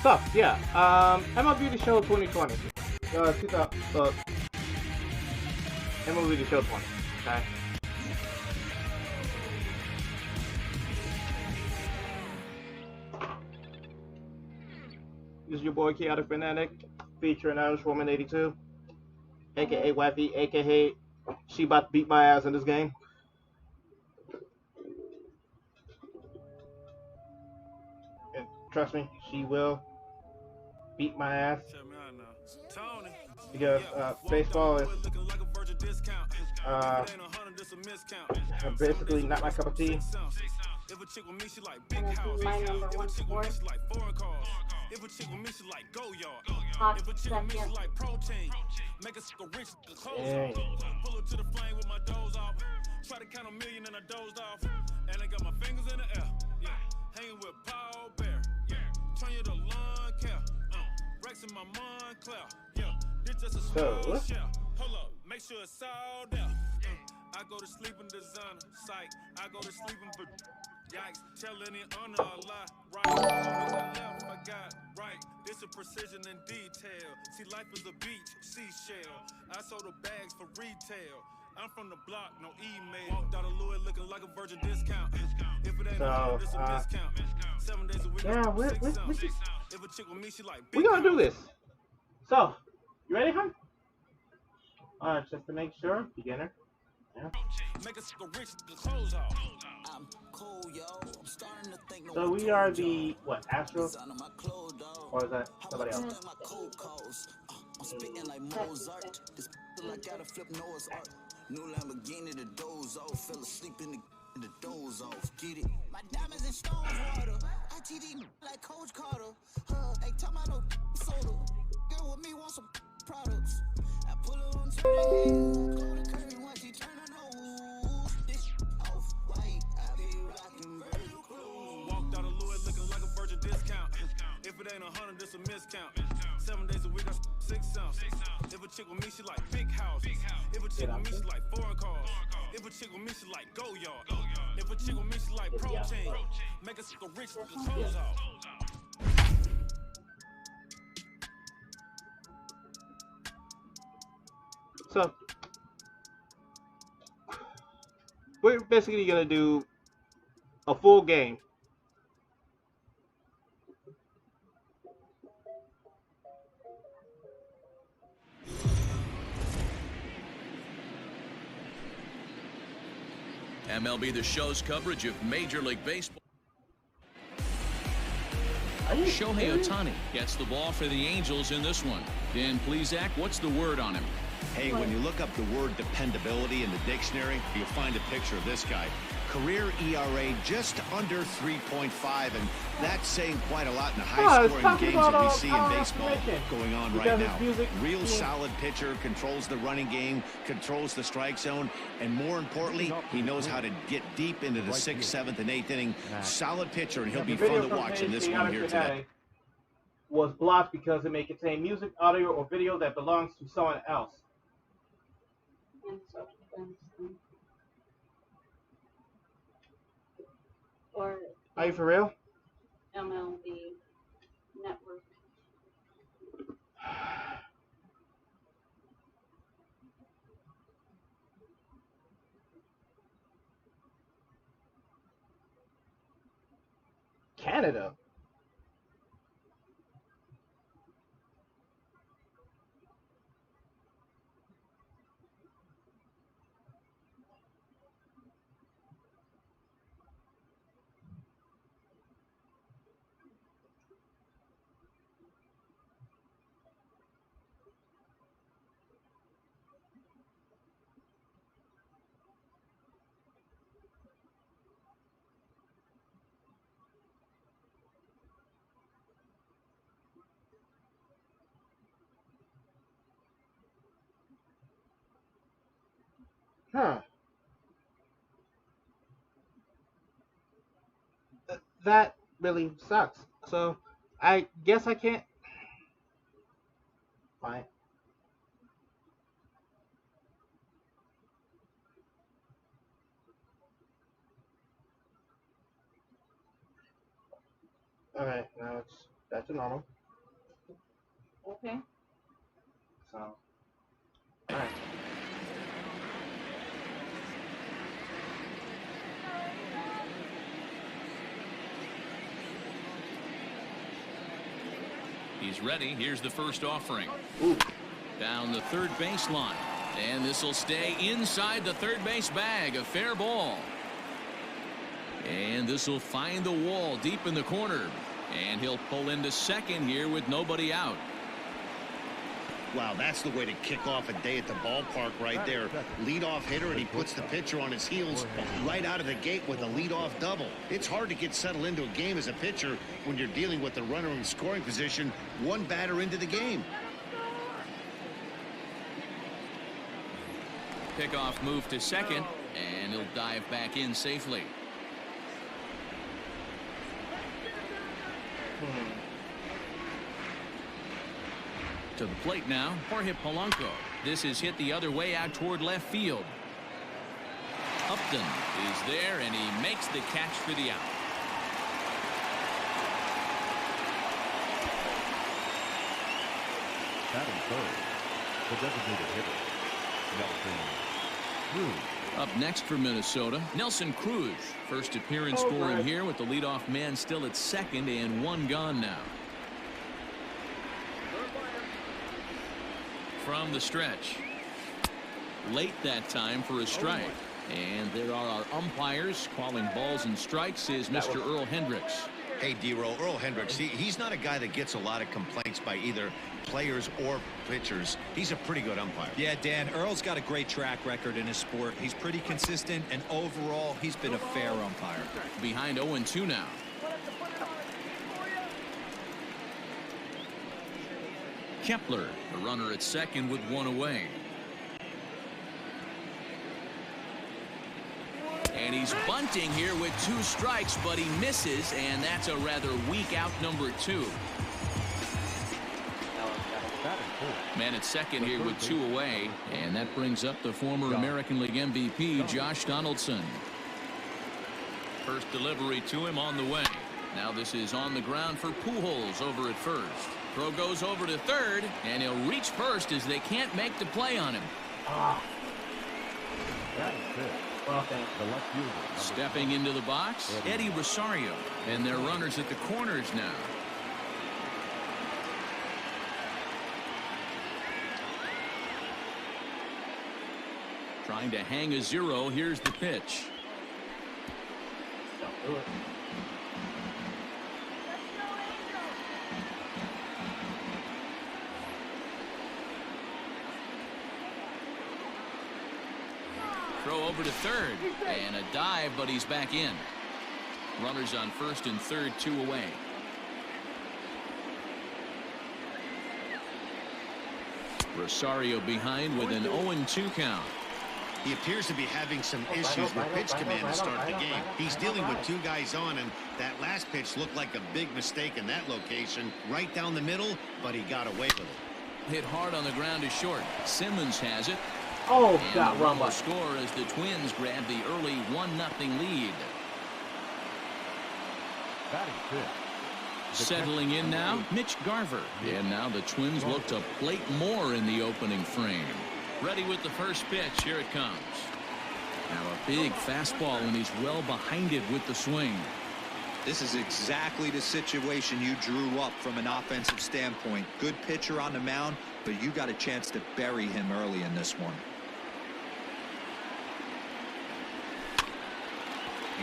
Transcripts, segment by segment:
So yeah, MLB The Show 2020. 2000, MLB The Show 20. Okay. This is your boy Kaotic Fanatic, featuring Irishwoman82, aka Wifey, aka she about to beat my ass in this game. And trust me, she will beat my ass. Because baseball is basically not my cup of tea. If a chick with me, she like big house. My number one sport. She like foreign cars. If a chick with me, she like go yard. If a chick with me, she like protein. Make a sicker rich, the clothes off. Pull her to the flame with my doze off. Try to count a million and I dozed off. And I got my fingers in the air. Yeah. Hanging with Paul Bear. Yeah. Turn you to lawn care. Rex in my Montclair. Yeah. This just a small shell. Hold up. Make sure it's sold out. I go to sleep in designer. Psych. I go to sleep in. Yikes, tell any honor a lie. Right, on the left, I got right. This is precision and detail. See, life is a beach, seashell. I sold the bags for retail. I'm from the block, no email. Walked out of Louis looking like a virgin discount. If it ain't a this a discount. 7 days a week. Yeah, if a chick with me, she like we're gonna do this. So, you ready, huh? Just to make sure, beginner. Yeah. Make a rich, the clothes off. So we are the what, Astros? Or is that somebody else? New Lamborghini, the doze off, fell asleep in the doze off. Get it? My diamonds in stone water. ITD like Coach Carter. Hey, tell my no soda. Girl with me want some products. I pull it on to the head. Close the curtain once she turn her nose. This off white. I be rocking very close. Walked out of Louis looking like a virgin discount. If it ain't 100, this a miscount. 7 days a week, I 6 ounce. If a chick with me, she like big house. If a chick with me, she like foreign cars. If a chick with me, she like go yard. If a chick with me, she like protein. Make a sicker rich, the clothes off. So we're basically gonna do a full game. MLB The Show's coverage of Major League Baseball. Shohei Ohtani gets the ball for the Angels in this one. Dan Plesac, what's the word on him? Hey, when you look up the word dependability in the dictionary, you'll find a picture of this guy. Career ERA just under 3.5, and that's saying quite a lot in the high-scoring games that we see in baseball going on right now. Real solid pitcher, controls the running game, controls the strike zone, and more importantly, he knows how to get deep into the 6th, 7th, and 8th inning. Solid pitcher, and he'll be fun to watch in this one here today. Was blocked because it may contain music, audio, or video that belongs to someone else. Or are you for real? MLB Network. Canada. Huh. That really sucks. So, I guess I can't. Fine. Okay, now it's back to normal. Okay. So, alright. He's ready. Here's the first offering. Ooh. Down the third baseline. And this will stay inside the third base bag. A fair ball. And this will find the wall deep in the corner. And he'll pull into second here with nobody out. Wow, that's the way to kick off a day at the ballpark right there. Leadoff hitter, and he puts the pitcher on his heels right out of the gate with a leadoff double. It's hard to get settled into a game as a pitcher when you're dealing with the runner in scoring position one batter into the game. Pickoff move to second, and he'll dive back in safely. To the plate now, Jorge Polanco. This is hit the other way out toward left field. Upton is there, and he makes the catch for the out. Batting third, the designated hitter, Nelson Cruz. Up next for Minnesota, Nelson Cruz. First appearance for him here with the leadoff man still at second and one gone now. From the stretch. Late that time for a strike. And there are our umpires calling balls and strikes is Mr. Earl Hendricks. Hey, D-Roll, Earl Hendricks, he's not a guy that gets a lot of complaints by either players or pitchers. He's a pretty good umpire. Yeah, Dan, Earl's got a great track record in his sport. He's pretty consistent, and overall, he's been a fair umpire. Behind 0-2 now. Kepler, the runner at second with one away. And he's bunting here with two strikes, but he misses, and that's a rather weak out number two. Man at second here with two away, and that brings up the former American League MVP, Josh Donaldson. First delivery to him on the way. Now this is on the ground for Pujols over at first. Throw goes over to third, and he'll reach first as they can't make the play on him. That is good. The left fielder. Stepping into the box, Eddie Rosario, and their runners at the corners now. Trying to hang a zero. Here's the pitch. Throw over to third, and a dive, but he's back in. Runners on first and third, two away. Rosario behind with an 0-2 count. He appears to be having some issues with pitch command to start the game. He's dealing with two guys on, and that last pitch looked like a big mistake in that location. Right down the middle, but he got away with it. Hit hard on the ground to short. Simmons has it. Oh, and God, the run will score as the Twins grab the early 1-0 lead. Batting fifth. Settling in now, Mitch Garver. And now the Twins look to plate more in the opening frame. Ready with the first pitch. Here it comes. Now a big fastball, and he's well behind it with the swing. This is exactly the situation you drew up from an offensive standpoint. Good pitcher on the mound, but you got a chance to bury him early in this one.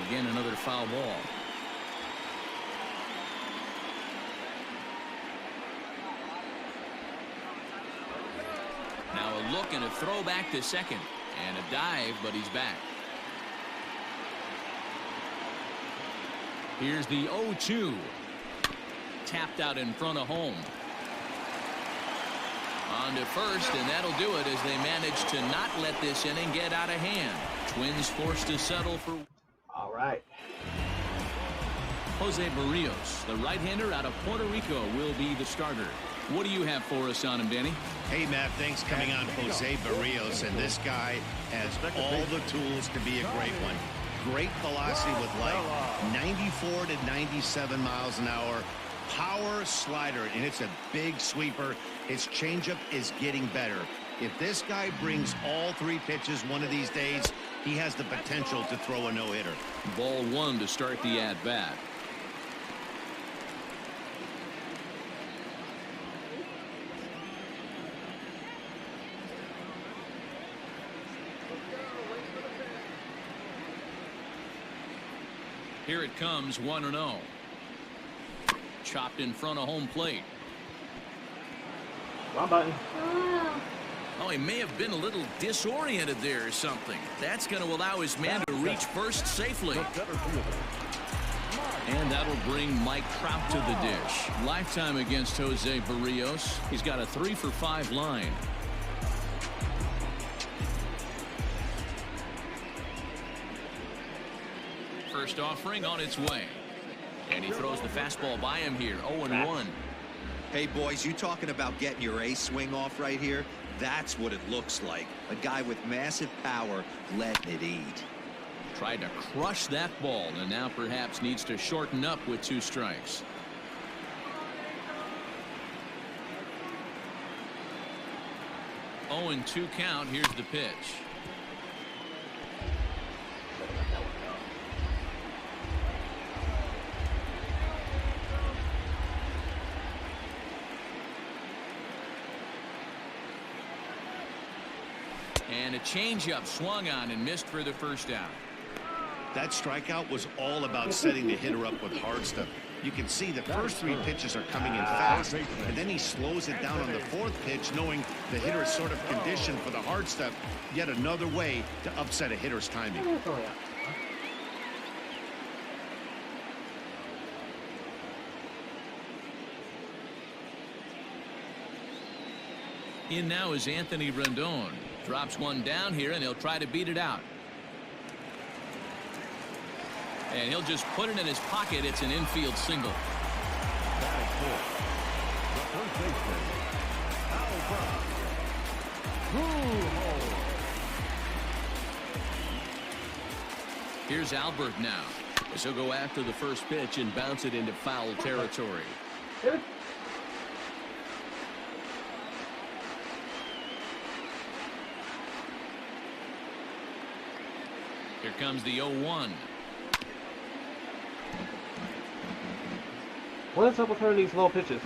Again, another foul ball. Now a look and a throw back to second. And a dive, but he's back. Here's the 0-2. Tapped out in front of home. On to first, and that'll do it as they manage to not let this inning get out of hand. Twins forced to settle for... All right. Jose Barrios, the right-hander out of Puerto Rico, will be the starter. What do you have for us on him, Danny? Hey, Matt, thanks coming on Jose Barrios, and this guy has all the tools to be a great one. great velocity with life. 94 to 97 miles an hour. Power slider, and it's a big sweeper. His changeup is getting better. If this guy brings all 3 pitches one of these days, he has the potential to throw a no-hitter. Ball 1 to start the at-bat. Here it comes, 1-0. Chopped in front of home plate. Wrong button. Oh, he may have been a little disoriented there or something. That's going to allow his man to reach first safely. And that'll bring Mike Trout to the dish. Lifetime against Jose Barrios. He's got a 3-for-5 line. First offering on its way. And he throws the fastball by him here. 0-1. Hey, boys, you talking about getting your ace swing off right here? That's what it looks like. A guy with massive power letting it eat. Tried to crush that ball, and now perhaps needs to shorten up with 2 strikes. Oh, and 2 count. Here's the pitch. And a changeup swung on and missed for the first out. That strikeout was all about setting the hitter up with hard stuff. You can see the first 3 pitches are coming in fast, and then he slows it down on the 4th pitch, knowing the hitter is sort of conditioned for the hard stuff. Yet another way to upset a hitter's timing. In now is Anthony Rendon. Drops one down here, and he'll try to beat it out. And he'll just put it in his pocket. It's an infield single. Here's Albert now, as he'll go after the first pitch and bounce it into foul territory. Here comes the 0-1. What is up with her in these low pitches?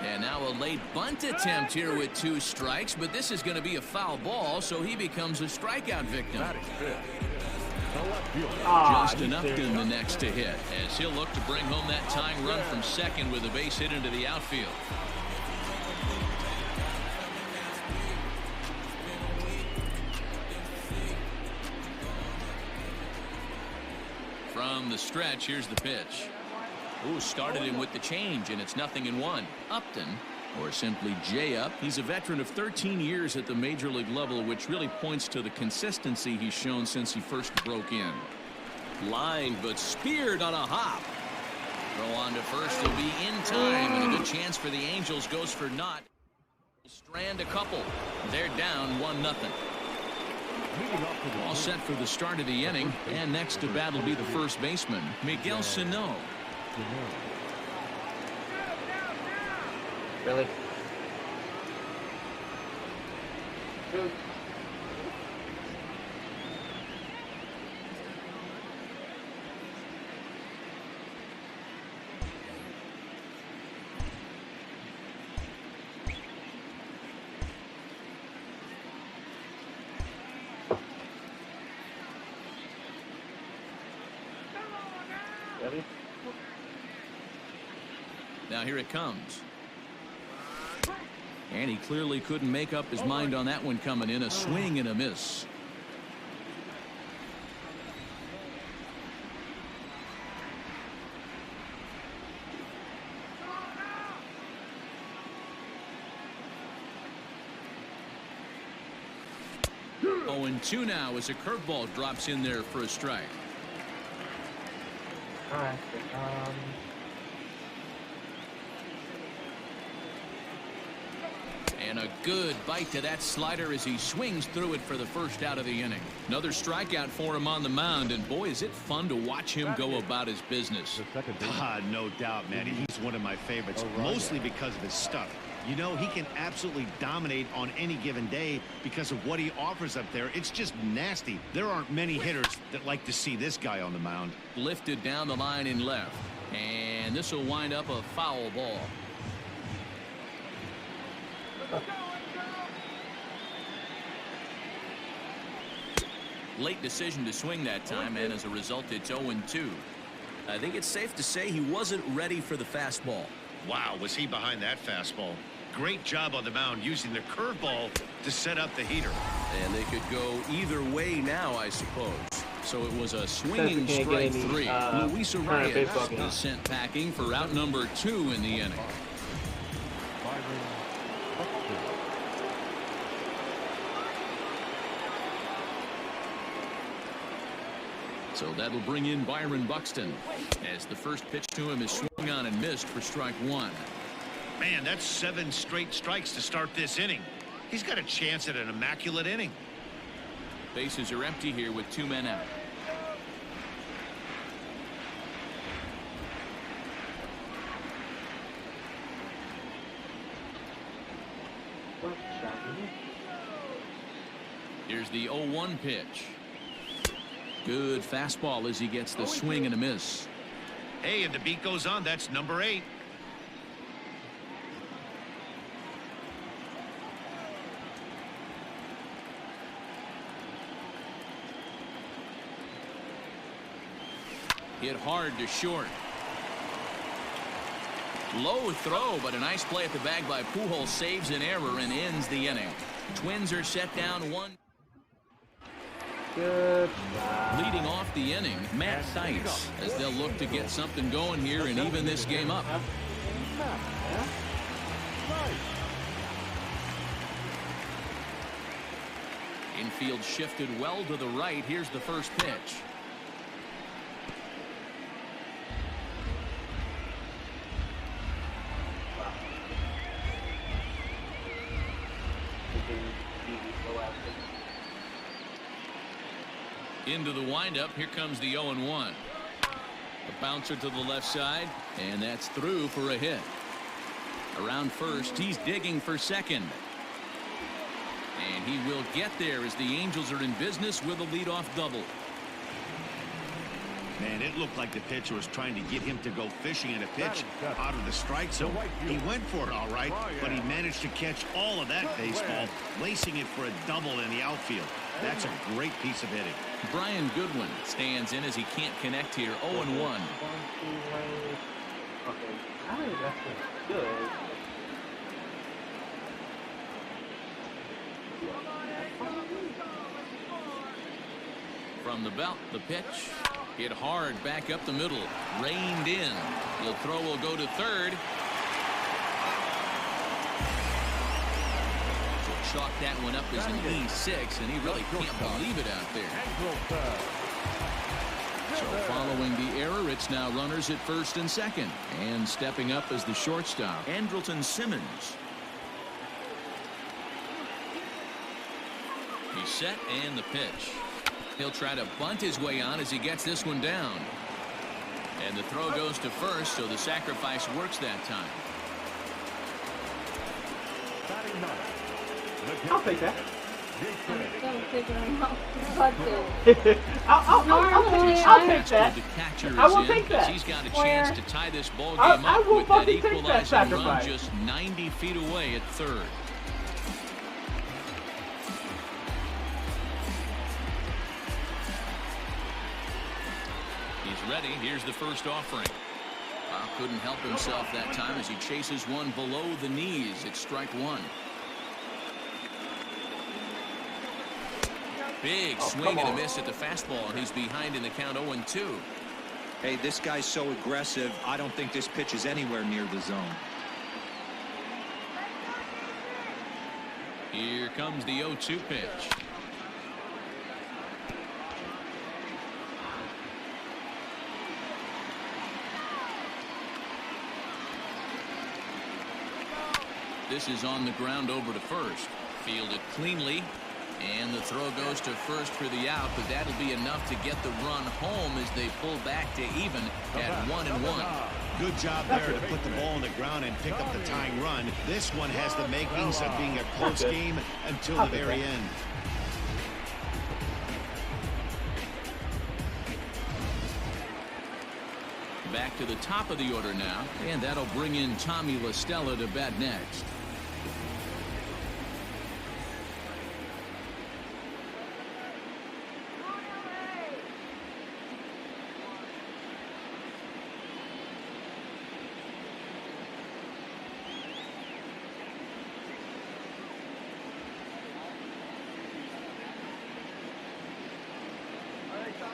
And now a late bunt attempt here with 2 strikes, but this is going to be a foul ball, so he becomes a strikeout victim. Justin Upton the next to hit, as he'll look to bring home that tying run from second with a base hit into the outfield. From the stretch, here's the pitch. Ooh, started him with the change, and it's 0-1. Upton, or simply J-Up, he's a veteran of 13 years at the major league level, which really points to the consistency he's shown since he first broke in. Line, but speared on a hop. Throw on to first will be in time, and a good chance for the Angels goes for naught. Strand a couple. They're down 1-0. All set for the start of the inning, and next to bat will be the first baseman, Miguel Sano. Really? Really? Now here it comes. And he clearly couldn't make up his mind on that one coming in. A swing and a miss. 0-2 now as a curveball drops in there for a strike. All right. And a good bite to that slider as he swings through it for the first out of the inning. Another strikeout for him on the mound, and boy, is it fun to watch him go about his business. No doubt, man. He's one of my favorites, mostly because of his stuff. You know, he can absolutely dominate on any given day because of what he offers up there. It's just nasty. There aren't many hitters that like to see this guy on the mound. Lifted down the line in left, and this will wind up a foul ball. Late decision to swing that time, and as a result, it's 0-2. I think it's safe to say he wasn't ready for the fastball. Wow, was he behind that fastball? Great job on the mound using the curveball to set up the heater. And they could go either way now, I suppose. So it was a swinging strike three. Luis Arias is sent packing for out number 2 in the inning. So that'll bring in Byron Buxton as the first pitch to him is swung on and missed for strike 1. Man, that's 7 straight strikes to start this inning. He's got a chance at an immaculate inning. Bases are empty here with 2 men out. Here's the 0-1 pitch. Good fastball as he gets the swing and a miss. Hey, and the beat goes on. That's number 8. Hit hard to short. Low throw, but a nice play at the bag by Pujols saves an error and ends the inning. Twins are set down 1. Good. Leading off the inning, Matt Theis, as they'll look to get something going here and even this game up. Infield shifted well to the right. Here's the first pitch. Into the windup. Here comes the 0-1. A bouncer to the left side, and that's through for a hit. Around first, he's digging for second. And he will get there as the Angels are in business with a leadoff double. Man, it looked like the pitcher was trying to get him to go fishing in a pitch out of the strike zone. He went for it all right, but he managed to catch all of that baseball, lacing it for a double in the outfield. That's a great piece of hitting. Brian Goodwin stands in as he can't connect here. 0-1. Okay, I think that's good. From the belt, the pitch. Hit hard back up the middle. Reined in. The throw will go to third. So chalk that one up as an E6, and he really can't believe it out there. So following the error, it's now runners at first and second. And stepping up as the shortstop, Andrelton Simmons. He's set and the pitch. He'll try to bunt his way on as he gets this one down. And the throw goes to first, so the sacrifice works that time. I'll take that. I'll take that. The catcher I will is take in, that. he's got a chance to tie this ball game I up will with that fucking take that equalizing run sacrifice. just 90 feet away at third. He's ready. Here's the first offering. Couldn't help himself that time as he chases one below the knees. It's strike 1. Big swing and a miss at the fastball, and he's behind in the count 0-2. Hey, this guy's so aggressive. I don't think this pitch is anywhere near the zone. Here comes the 0-2 pitch. This is on the ground over to first. Fielded cleanly. And the throw goes to first for the out, but that'll be enough to get the run home as they pull back to even at 1-1. Good job there to put the ball on the ground and pick up the tying run. This one has the makings of being a close game until the very end. Back to the top of the order now, and that'll bring in Tommy La Stella to bat next.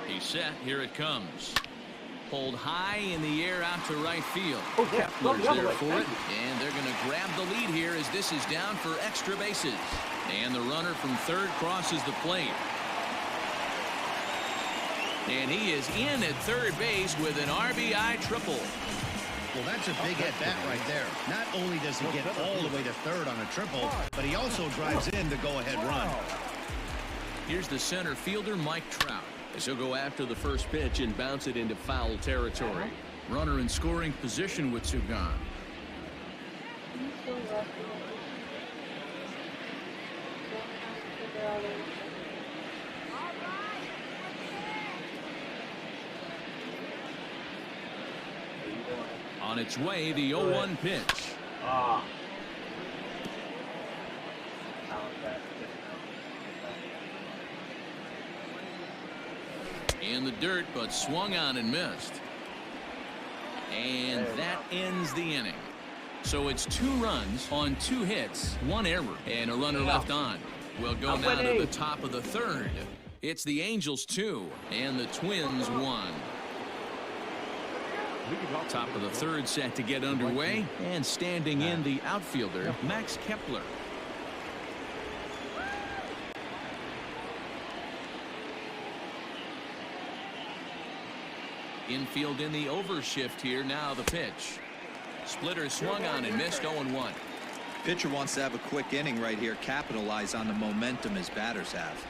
He's set. Here it comes. Pulled high in the air out to right field. Kepler's there for it, and they're going to grab the lead here as this is down for extra bases. And the runner from third crosses the plate. And he is in at third base with an RBI triple. Well, that's a big at-bat right there. Not only does he get all the way to third on a triple, but he also drives in the go-ahead run. Here's the center fielder, Mike Trout. As he'll go after the first pitch and bounce it into foul territory. Runner in scoring position with Sugan. On its way, the 0-1 pitch. In the dirt, but swung on and missed. And that ends the inning. So it's 2 runs on 2 hits, 1 error, and a runner left on. We'll go now to the top of the third. It's the Angels 2 and the Twins 1. Top of the third set to get underway, and standing in the outfielder, Max Kepler. Infield in the overshift here. Now the pitch. Splitter swung on and missed. 0-1. Pitcher wants to have a quick inning right here. Capitalize on the momentum his batters have.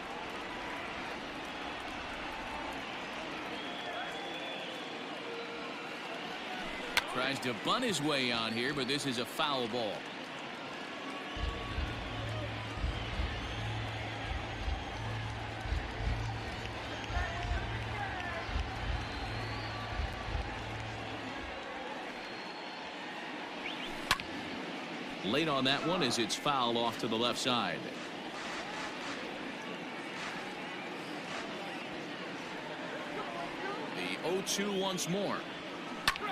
Tries to bunt his way on here, but this is a foul ball. Late on that one as it's foul off to the left side. The 0-2 once more.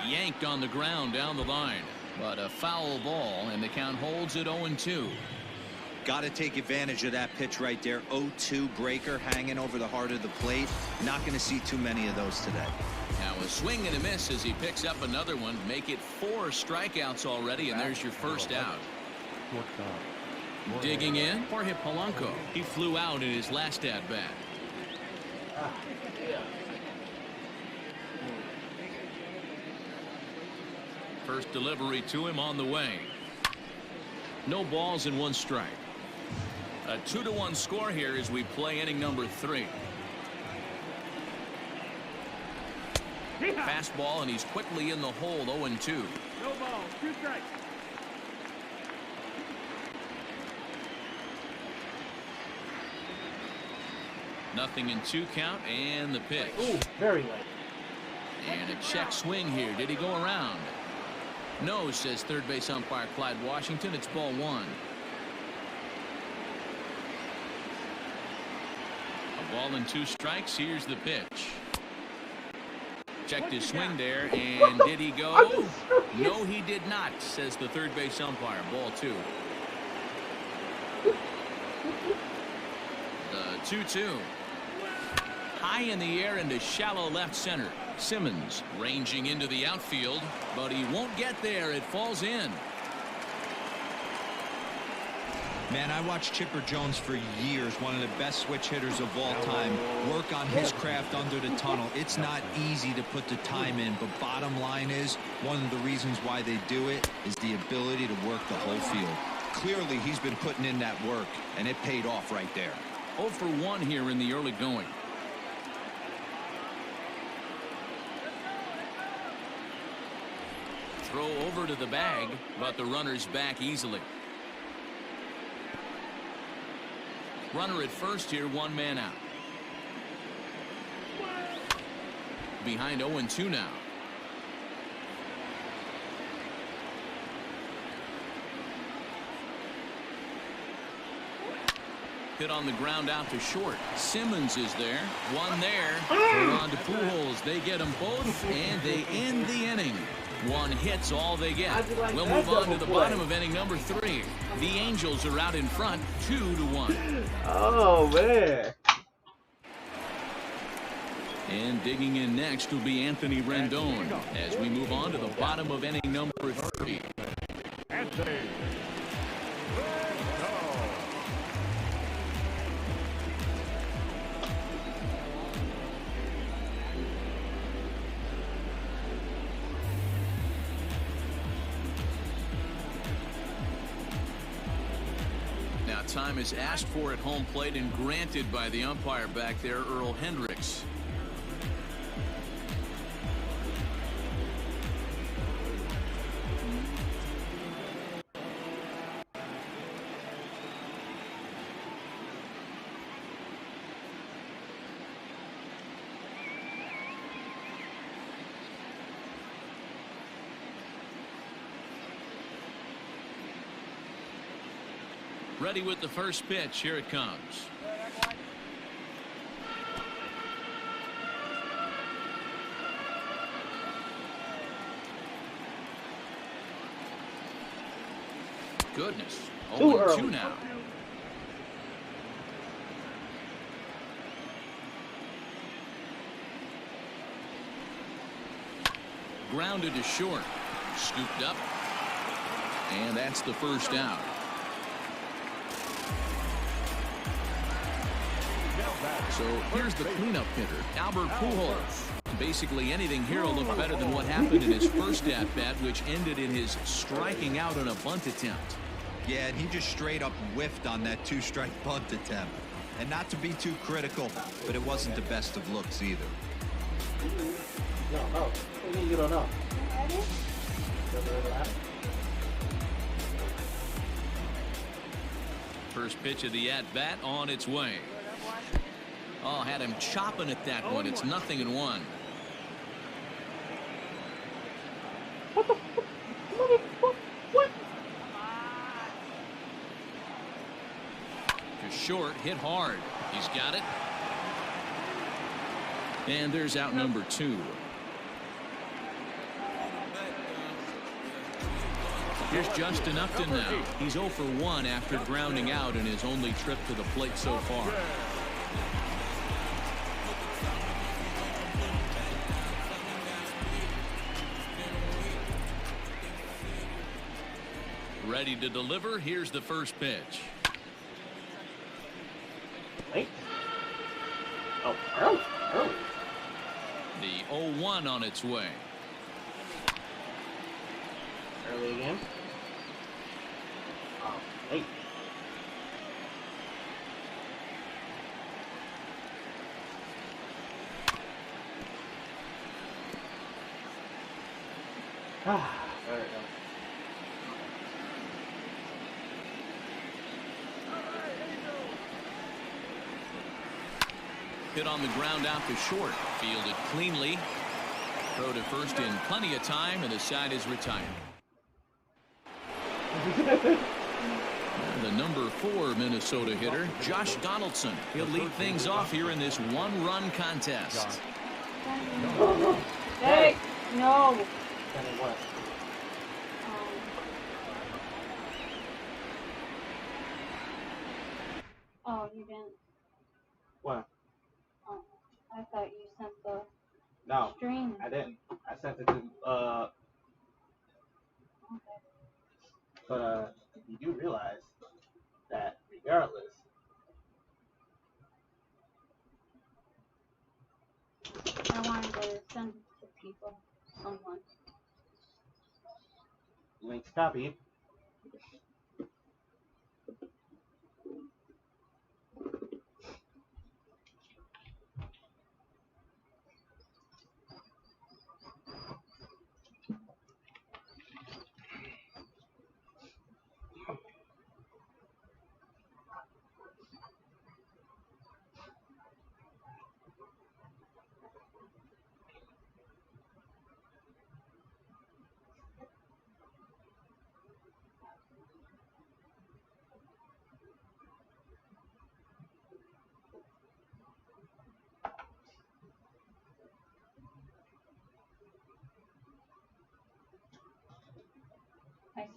Yanked on the ground down the line, but a foul ball, and the count holds at 0-2. Got to take advantage of that pitch right there. 0-2 breaker hanging over the heart of the plate. Not going to see too many of those today. Now a swing and a miss as he picks up another one. Make it 4 strikeouts already, and there's your first out. Digging in, Jorge Polanco. He flew out in his last at-bat. First delivery to him on the way. No balls and 1 strike. A 2-1 score here as we play inning number 3. Fastball, and he's quickly in the hole. 0-2. No ball, 2 strikes. Nothing in 2 count, and the pitch. Ooh, very late. And a check swing here. Did he go around? No, says third base umpire Clyde Washington. It's ball 1. A ball and 2 strikes. Here's the pitch. Checked his swing there, and did he go? No, he did not, says the third base umpire. Ball 2. The 2-2. High in the air into shallow left center. Simmons ranging into the outfield, but he won't get there. It falls in. Man, I watched Chipper Jones for years, one of the best switch hitters of all time, work on his craft under the tunnel. It's not easy to put the time in, but bottom line is, one of the reasons why they do it is the ability to work the whole field. Clearly, he's been putting in that work, and it paid off right there. 0 for 1 here in the early going. Throw over to the bag, but the runner's back easily. Runner at first here, 1 man out. Behind 0-2 now. Hit on the ground out to short. Simmons is there. 1 there. They're on to Pujols. They get them both, and they end the inning. 1 hit's all they get. We'll move on to the bottom of inning number 3. The Angels are out in front, 2-1. Oh, man. And digging in next will be Anthony Rendon as we move on to the bottom of inning number 3. Anthony. Time is asked for at home plate and granted by the umpire back there, Earl Hendricks. Ready with the first pitch. Here it comes. Goodness. 0-2 now. Grounded to short. Scooped up. And that's the first out. So here's the cleanup hitter, Albert Pujols. Basically anything here will look better than what happened in his first at-bat, which ended in his striking out on a bunt attempt. Yeah, and he just straight up whiffed on that 2-strike bunt attempt. And not to be too critical, but it wasn't the best of looks either. No. You don't know. First pitch of the at-bat on its way. Oh, had him chopping at that one. It's 0-1. What the what? To short, hit hard. He's got it. And there's out number 2. Here's Justin Upton now. He's 0 for 1 after grounding out in his only trip to the plate so far. Ready to deliver. Here's the first pitch. Wait. Oh. The 0-1 on its way. Early again. Oh, late. There we go. Hit on the ground out to short. Fielded cleanly. Throw to first in plenty of time, and the side is retired. The number 4 Minnesota hitter, Josh Donaldson. He'll lead things off here in this 1-run contest. Hey, no. Oh, you didn't. What? Oh, I thought you sent the stream. I didn't. I sent it to Okay. But you do realize that regardless, I wanted to send it to people, someone. links copied.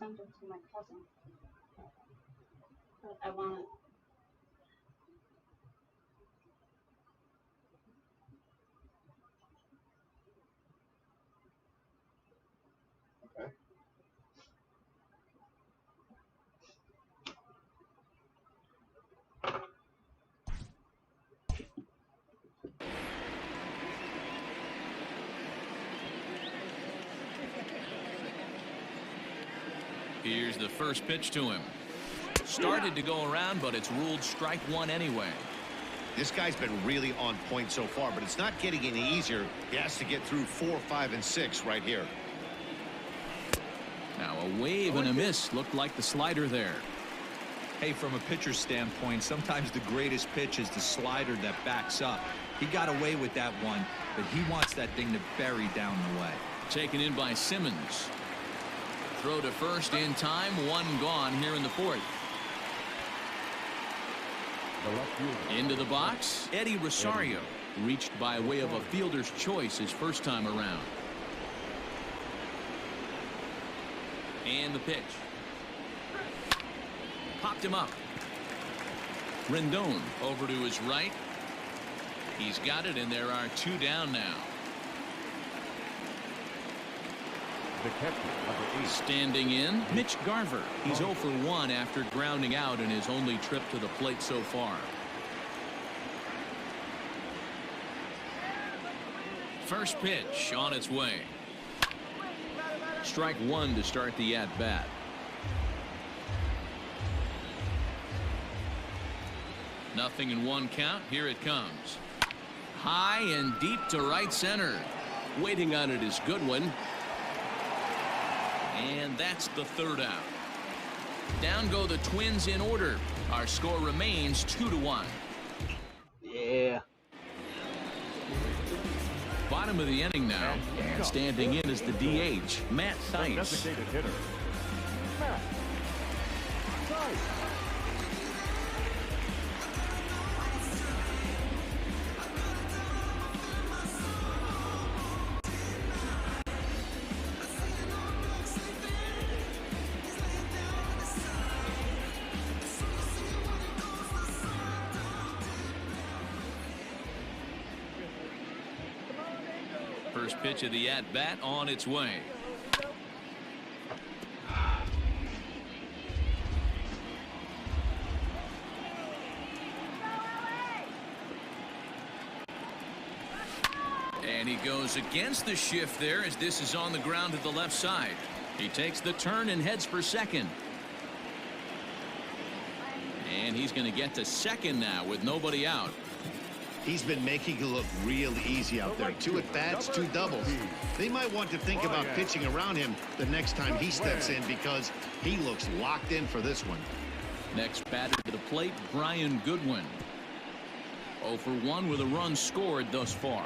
sent it to my cousin. But I want it. Okay. Here's the first pitch to him. Started to go around, but it's ruled strike one anyway. This guy's been really on point so far, but it's not getting any easier. He has to get through 4, 5, and 6 right here. Now a wave and a miss. Looked like the slider there. Hey, from a pitcher's standpoint, sometimes the greatest pitch is the slider that backs up. He got away with that one, but he wants that thing to bury down the way. Taken in by Simmons. Throw to first in time. One gone here in the fourth. The left fielder. Into the box, Eddie Rosario. Reached by way of a fielder's choice his first time around. And the pitch. Popped him up. Rendon over to his right. He's got it, and there are 2 down now. The catcher, number 8. Standing in, Mitch Garver. He's 0 for 1 after grounding out in his only trip to the plate so far. First pitch on its way. Strike one to start the at-bat. Nothing in 1 count. Here it comes. High and deep to right center. Waiting on it is Goodwin. And that's the 3rd out. Down go the Twins in order. Our score remains 2-1. Yeah. Bottom of the inning now. And standing in is the DH, Matt Theis. Designated hitter, Matt Theis. First pitch of the at-bat on its way. And he goes against the shift there as this is on the ground to the left side. He takes the turn and heads for second. And he's going to get to second now with nobody out. He's been making it look real easy out there. 2 at-bats, 2 doubles. They might want to think about pitching around him the next time he steps in because he looks locked in for this one. Next batter to the plate, Brian Goodwin. 0 for 1 with a run scored thus far.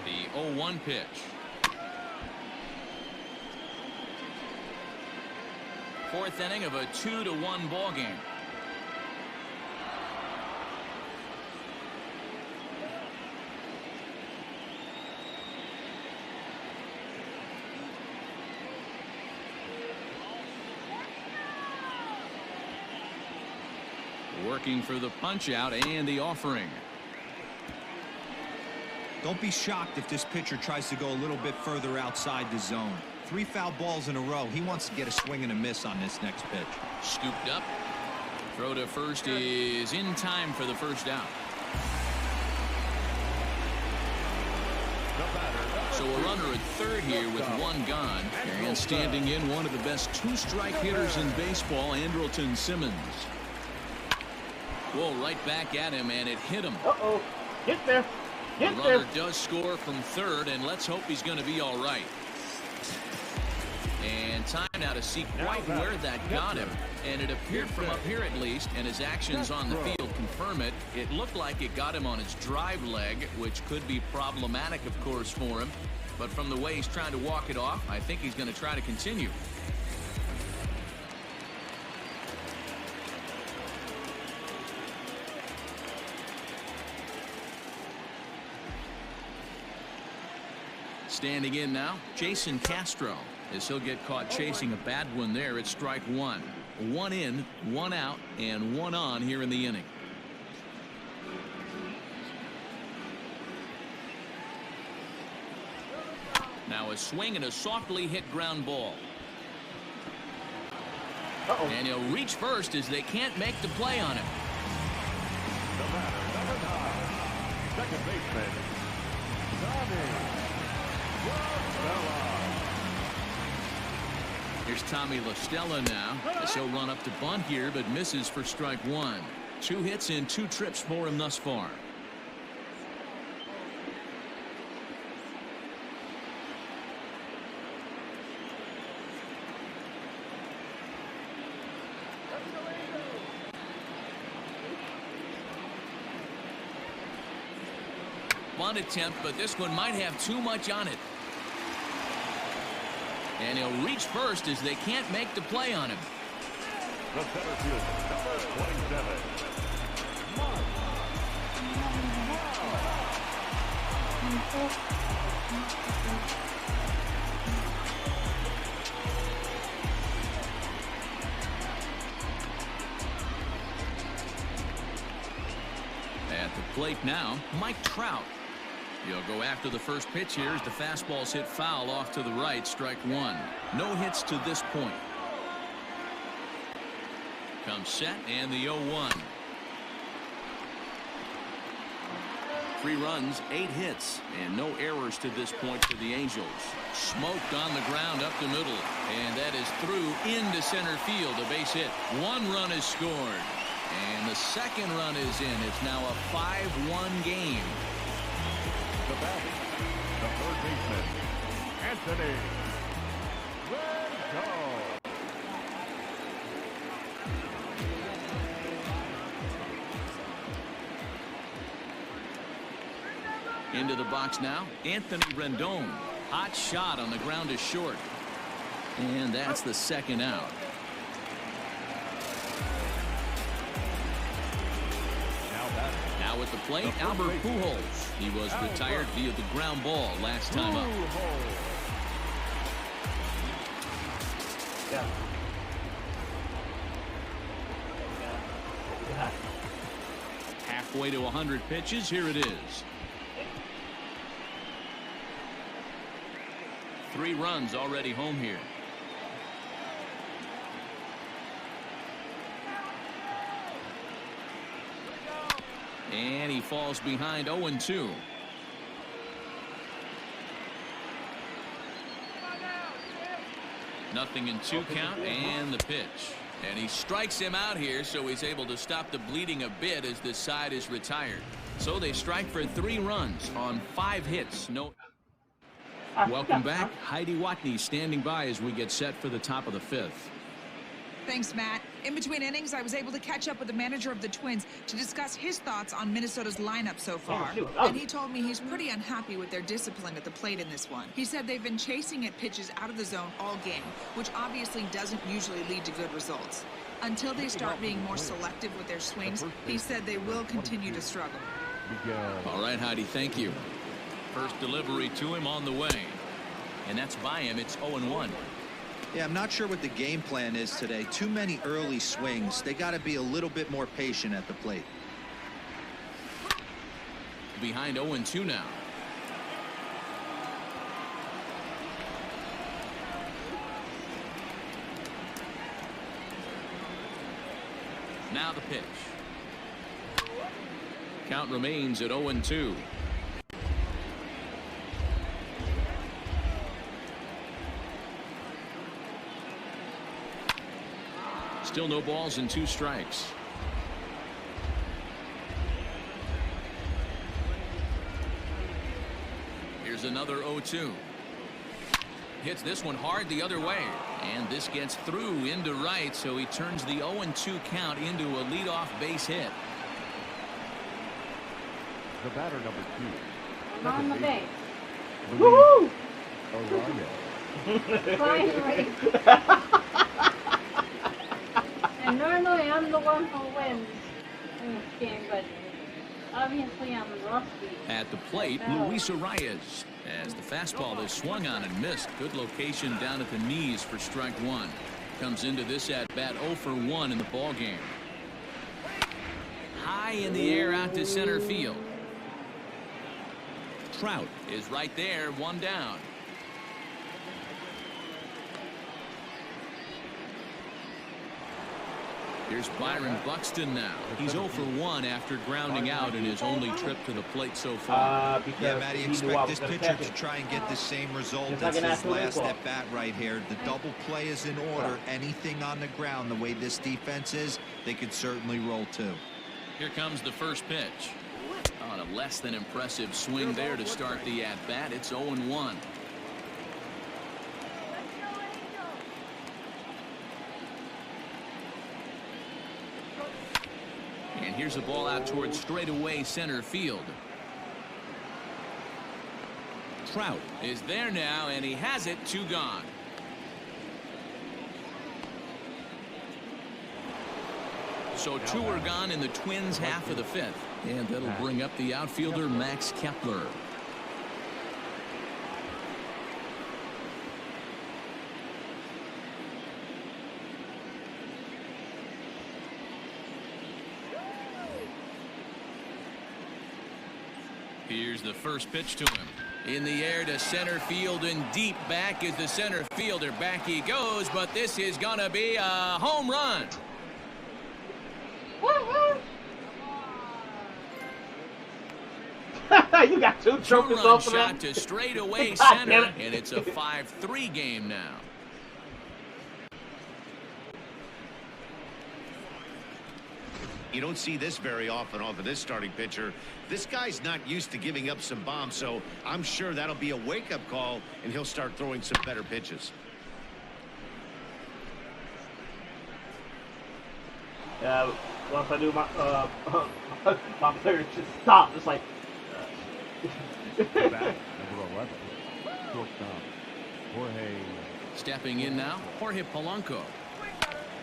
The 0-1 pitch. Fourth inning of a 2-1 ball game. Working for the punch out and the offering. Don't be shocked if this pitcher tries to go a little bit further outside the zone. 3 foul balls in a row. He wants to get a swing and a miss on this next pitch. Scooped up. Throw to first is in time for the first out. So a runner at third here with 1 gone. And standing in, one of the best 2-strike hitters in baseball, Andrelton Simmons. Whoa, right back at him, and it hit him. Uh-oh. Get there. Get The there. runner does score from third, and let's hope he's going to be all right. And time now to see quite where that got him. And it appeared from up here at least, and his actions on the field confirm it. It looked like it got him on his drive leg, which could be problematic, of course, for him. But from the way he's trying to walk it off, I think he's going to try to continue. Standing in now, Jason Castro, as he'll get caught chasing a bad one there. It's strike one. One in, one out, and one on here in the inning. Now a swing and a softly hit ground ball. And he'll reach first as they can't make the play on him. The batter, number 9, second baseman, Here's Tommy La Stella now, as he'll run up to bunt here, but misses for strike one. 2 hits and 2 trips for him thus far. Bunt attempt, but this one might have too much on it. And he'll reach first as they can't make the play on him. The center fielder, number 27, Mark. At the plate now, Mike Trout. He'll go after the first pitch here as the fastball's hit foul off to the right, strike one. No hits to this point. Comes set and the 0-1. 3 runs, 8 hits, and no errors to this point for the Angels. Smoked on the ground up the middle, and that is through into center field, a base hit. 1 run is scored, and the second run is in. It's now a 5-1 game. The batter, the third baseman, Anthony Rendon. Into the box now, Anthony Rendon. Hot shot on the ground is short. And that's the second out. Now at the plate, Albert Pujols. He was retired via the ground ball last time up. Yeah. Halfway to 100 pitches, here it is. 3 runs already home here. And he falls behind 0-2. Nothing in 2 count and the pitch. And he strikes him out here, so he's able to stop the bleeding a bit as this side is retired. So they strike for 3 runs on 5 hits. No. Welcome back. Heidi Watney standing by as we get set for the top of the 5th. Thanks, Matt. In between innings, I was able to catch up with the manager of the Twins to discuss his thoughts on Minnesota's lineup so far. And he told me he's pretty unhappy with their discipline at the plate in this one. He said they've been chasing at pitches out of the zone all game, which obviously doesn't usually lead to good results. Until they start being more selective with their swings, he said they will continue to struggle. All right, Heidi, thank you. First delivery to him on the way. And that's by him. It's 0-1. Yeah, I'm not sure what the game plan is today. Too many early swings. They got to be a little bit more patient at the plate. Behind 0-2 now. Now the pitch. Count remains at 0-2. Still no balls and 2 strikes. Here's another 0-2. Hits this one hard the other way. And this gets through into right, so he turns the 0-2 count into a leadoff base hit. The batter, number 2. On the base. Woohoo! Finally. And normally I'm the one who wins in this game, but obviously I'm rusty. At the plate, Luis Arias. As the fastball is swung on and missed. Good location down at the knees for strike one. Comes into this at bat 0 for 1 in the ball game. High in the air out to center field. Trout is right there, 1 down. Here's Byron Buxton now. He's 0 for 1 after grounding out in his only trip to the plate so far. Yeah, Matty, expect this pitcher to try and get the same result as his last at bat right here. The double play is in order. Anything on the ground, the way this defense is, they could certainly roll too. Here comes the first pitch. On a less than impressive swing there to start the at bat. It's 0-1. And here's a ball out towards straightaway center field. Trout is there now, and he has it. 2 gone. So 2 are gone in the Twins' half of the 5th. And that'll bring up the outfielder Max Kepler. Here's the first pitch to him. In the air to center field, and deep back is the center fielder. Back he goes, but this is gonna be a home run. You got 2 trophies Two-run off of shot that. to straightaway center, and it's a 5-3 game now. You don't see this very often off of this starting pitcher. This guy's not used to giving up some bombs, so I'm sure that'll be a wake-up call, and he'll start throwing some better pitches. Once I do my my players just stop. It's like Back, number 11. Shortstop, Jorge. Stepping in now, Jorge Polanco.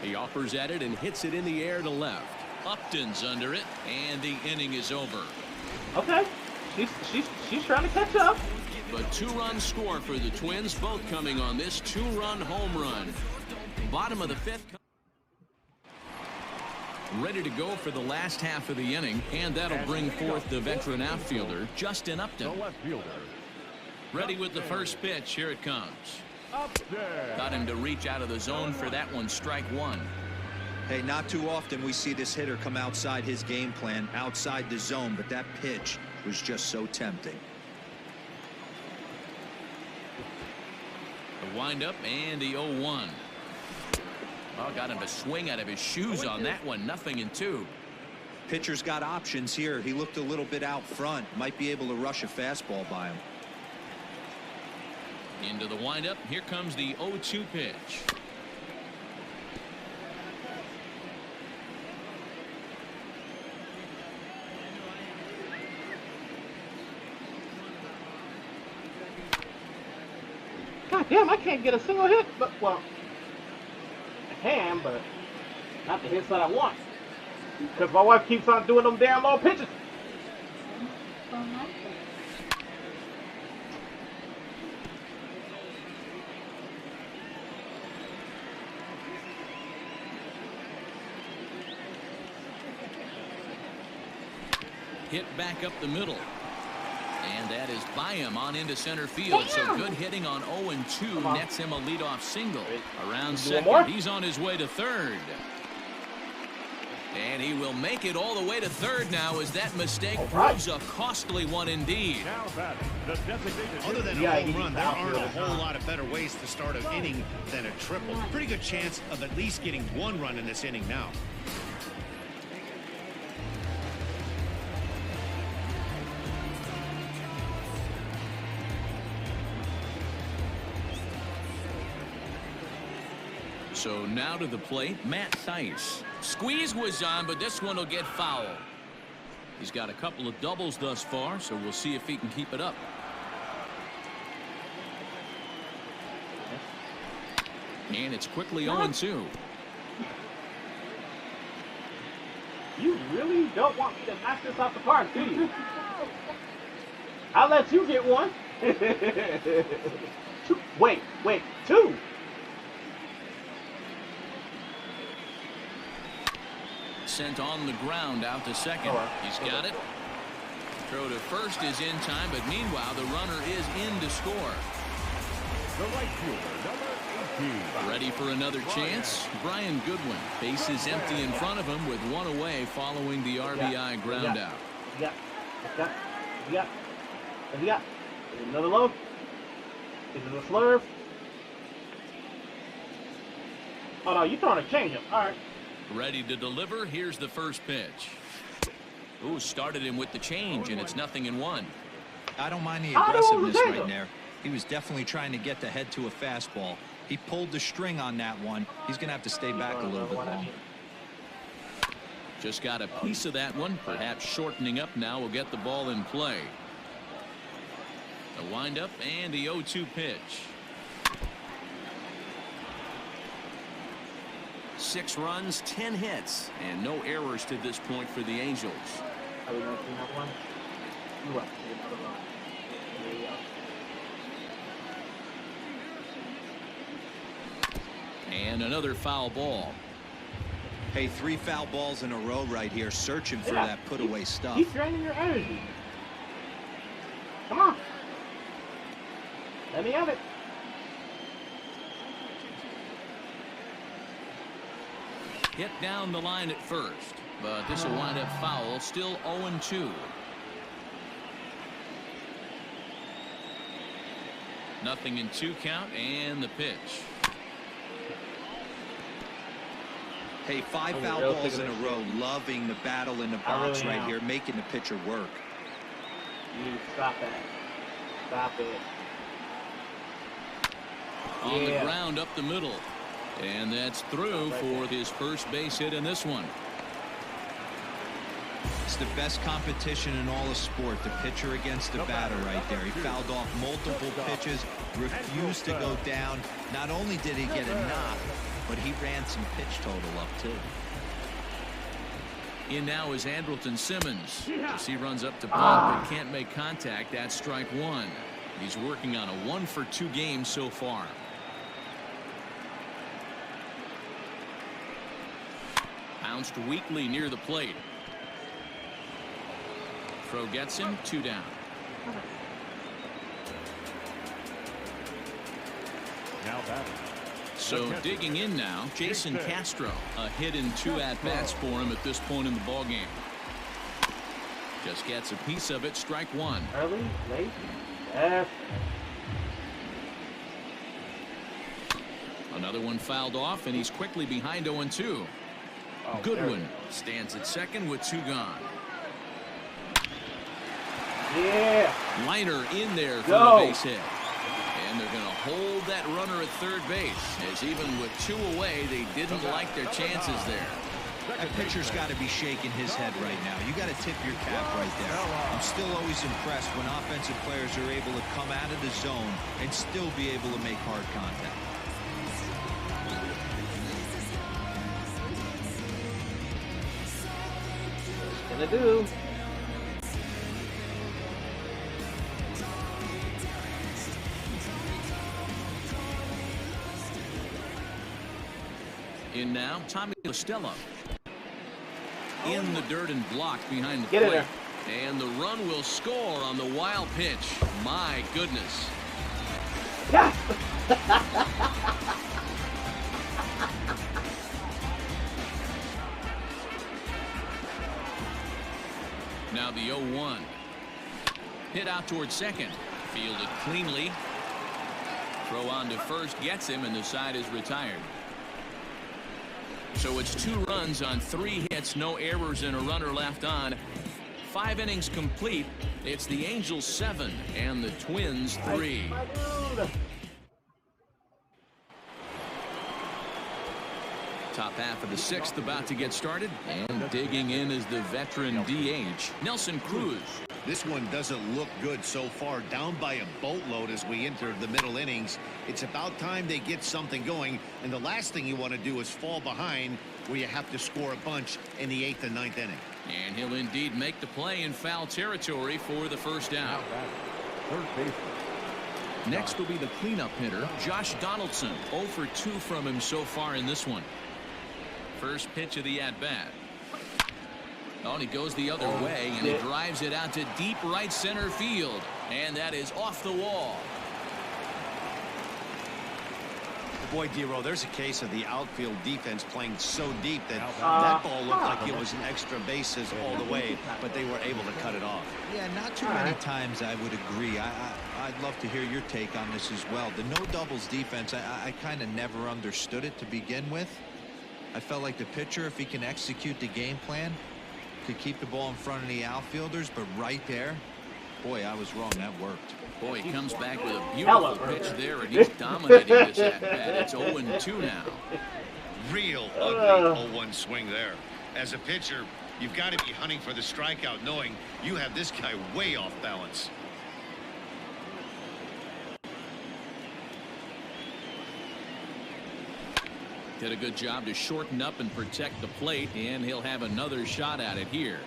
He offers at it and hits it in the air to left. Upton's under it, and the inning is over. okay, she's trying to catch up. But 2-run score for the Twins, both coming on this 2-run home run. Bottom of the 5th. Ready to go for the last half of the inning, and that'll bring forth the veteran outfielder, Justin Upton. The left fielder. Ready with the first pitch. Here it comes. Upton. Got him to reach out of the zone for that one. Strike 1. Hey, not too often we see this hitter come outside his game plan, outside the zone, but that pitch was just so tempting. The windup and the 0-1. Oh, got him to swing out of his shoes on that one. 0-2. Pitcher's got options here. He looked a little bit out front. Might be able to rush a fastball by him. Into the windup. Here comes the 0-2 pitch. God damn, I can't get a single hit. But well, I can, but not the hits that I want. Because my wife keeps on doing them damn long pitches. Hit back up the middle. And that is by him on into center field. So good hitting on 0-2 nets him a leadoff single. Around second, he's on his way to third. And he will make it all the way to third now as that mistake proves a costly one indeed. Now batting, the designated Other than a home run, there aren't a whole lot of better ways to start an inning than a triple. Pretty good chance of at least getting 1 run in this inning now. So now to the plate, Matt Thaiss. Squeeze was on, but this one will get foul. He's got a couple of doubles thus far, so we'll see if he can keep it up. And it's quickly 0-2. You really don't want me to knock this off the park, do you? I'll let you get one. Wait, two. Sent on the ground out to second. He's got it. Throw to first is in time, but meanwhile the runner is in to score. The right fielder, number 18. Ready for another chance? Brian Goodwin. Base is empty in front of him with one away following the RBI ground out. Another low. Is it a slurve? Oh no, you throwing a changeup. All right. Ready to deliver. Here's the first pitch. Ooh, started him with the change, and it's 0-1. I don't mind the aggressiveness right there. He was definitely trying to get the head to a fastball. He pulled the string on that one. He's going to have to stay back a little bit longer. Just got a piece of that one. Perhaps shortening up now will get the ball in play. A windup and the 0-2 pitch. 6 runs, 10 hits, and no errors to this point for the Angels. Are we going to see another one? You And another foul ball. Hey, 3 foul balls in a row right here, searching for that put-away stuff. Keep draining your energy. Come on. Let me have it. Hit down the line at first, but this will wind up foul. Still 0-2. Nothing in 2 count, and the pitch. Hey, 5 foul balls in a row. Loving the battle in the box right here, making the pitcher work. You stop that. Stop it. On the ground up the middle. And that's through for his first base hit in this one. It's the best competition in all of sport, the pitcher against the batter right there. He fouled off multiple pitches, refused to go down. Not only did he get a knock, but he ran some pitch total up too. In now is Andrelton Simmons. As he runs up to bunt but can't make contact. That's strike 1. He's working on a 1-for-2 game so far. Bounced weakly near the plate. Throw gets him, 2 down. Now batting. So digging in now, Jason Castro. A hit in 2 at-bats for him at this point in the ballgame. Just gets a piece of it, strike 1. Early, late, Another one fouled off, and he's quickly behind 0-2. Goodwin stands at second with 2 gone. Yeah. Liner in there for the base hit. And they're going to hold that runner at third base, as even with 2 away, they didn't like their chances there. That pitcher's got to be shaking his head right now. You got to tip your cap right there. I'm still always impressed when offensive players are able to come out of the zone and still be able to make hard contact. Gonna do. In now, Tommy Costello. In the dirt and blocked behind the plate. And the run will score on the wild pitch. My goodness. Yes! Now the 0-1. Hit out towards second. Fielded cleanly. Throw on to first gets him, and the side is retired. So it's 2 runs on 3 hits, no errors, and a runner left on. 5 innings complete. It's the Angels 7 and the Twins 3. Top half of the 6th about to get started, and digging in is the veteran DH, Nelson Cruz. This one doesn't look good so far, down by a boatload as we enter the middle innings. It's about time they get something going, and the last thing you want to do is fall behind where you have to score a bunch in the 8th and 9th inning. And he'll indeed make the play in foul territory for the first out. Third baseman, Next will be the cleanup hitter, Josh Donaldson. 0 for 2 from him so far in this one. First pitch of the at-bat. Oh, and he goes the other way, and he drives it out to deep right center field. And that is off the wall. Boy, Dero, there's a case of the outfield defense playing so deep that that ball looked like it was an extra bases all the way, but they were able to cut it off. Yeah, not too many times I would agree. I'd love to hear your take on this as well. The no doubles defense, I kind of never understood it to begin with. I felt like the pitcher, if he can execute the game plan, could keep the ball in front of the outfielders, but right there, boy, I was wrong. That worked. Boy, he comes back with a beautiful pitch there, and he's dominating this at-bat. It's 0-2 now. Real ugly 0-1 swing there. As a pitcher, you've got to be hunting for the strikeout, knowing you have this guy way off balance. Did a good job to shorten up and protect the plate, and he'll have another shot at it here.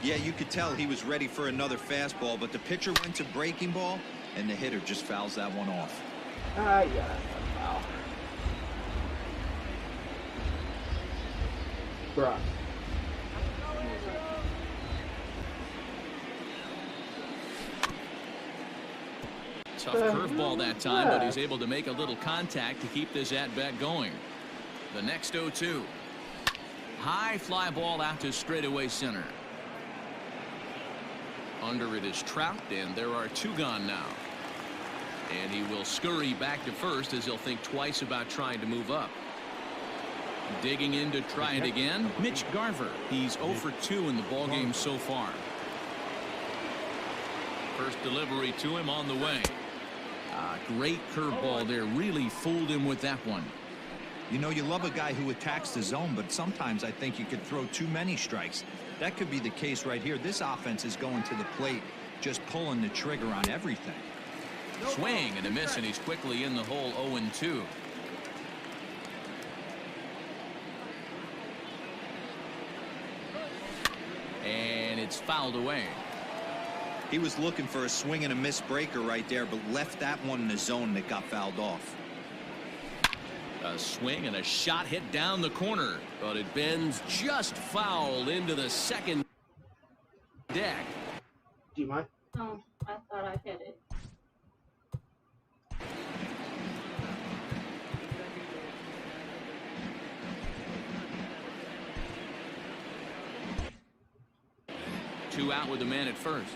Yeah, you could tell he was ready for another fastball, but the pitcher went to breaking ball, and the hitter just fouls that one off. Yeah, that's a foul. Bruh. Tough curveball that time, but he's able to make a little contact to keep this at-bat going. The next 0-2. High fly ball out to straightaway center. Under it is Trout, and there are 2 gone now. And he will scurry back to first as he'll think twice about trying to move up. Digging in to try it again, Mitch Garver. He's 0 for 2 in the ballgame so far. First delivery to him on the way. Great curveball there. Really fooled him with that one. You know, you love a guy who attacks the zone, but sometimes I think you could throw too many strikes. That could be the case right here. This offense is going to the plate, just pulling the trigger on everything. Swing and a miss, and he's quickly in the hole. 0-2. And it's fouled away. He was looking for a swing and a miss breaker right there, but left that one in the zone that got fouled off. A swing and a shot hit down the corner, but it bends just foul into the second deck. Do you mind? Oh, I thought I hit it. Two out with the man at first.